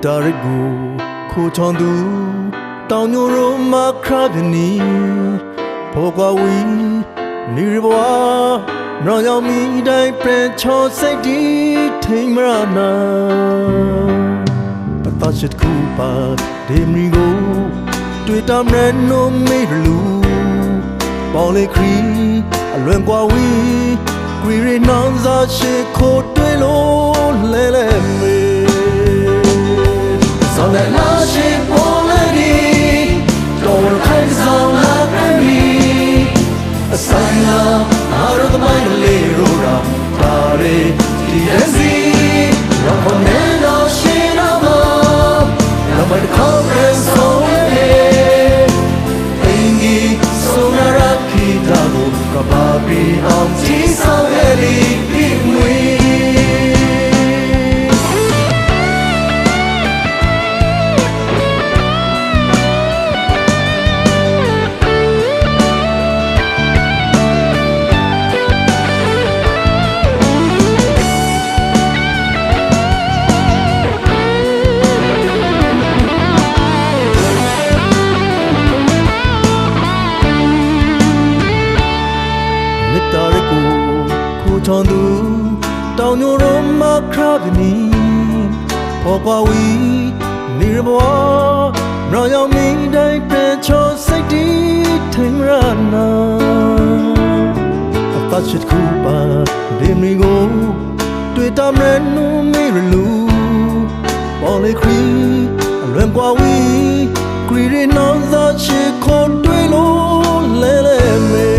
တာရကိုခိုချောင်းသူတောင်ညိုရိုမခရပနီဖောကွာဝီနေရဘွားနောင်ရောက်မိတိုင်းပြချောစိတ်ဒီထိမရနာအတရှိကူပါဒေမီကိုတွေ့တာမရနိုမေလူပေါလေခရီအလွန်ကွာဝီကွေရီနောင်စာရှိခိုတွေ့လို့လဲလဲမေဆောင်တဲ့လာရှိပေါ်လေဒီတော်ခိုင်ဆောင်လာပြီအဆိုင်လာအားရသမိုင်းလေးရိုရာဒါရီဒီအစီရောခမဲတော့ရှိနာမနမတ်ခေါ်ရဆုံးအင်ကြီးဆိုနာရခီတာကိုကဘာဘီအောင်ကြီးဆောင်ရည်ဒီမွေတာရကိုခိုချောင်းသူတောင်ညိုရိုမခရပနီဖောကွာဝီနေရဘွားနောင်ရောက်မိတိုင်းပြချောစိတ်ဒီထိမရနာအပတ်ရှိကူပါဒေမီကိုတွေ့တာမရနူမေရလူပေါ်လေခရီအလွန်ကွာဝီဂရီရီနောင်သာရှိခွန်တွေ့လို့လဲလဲမေ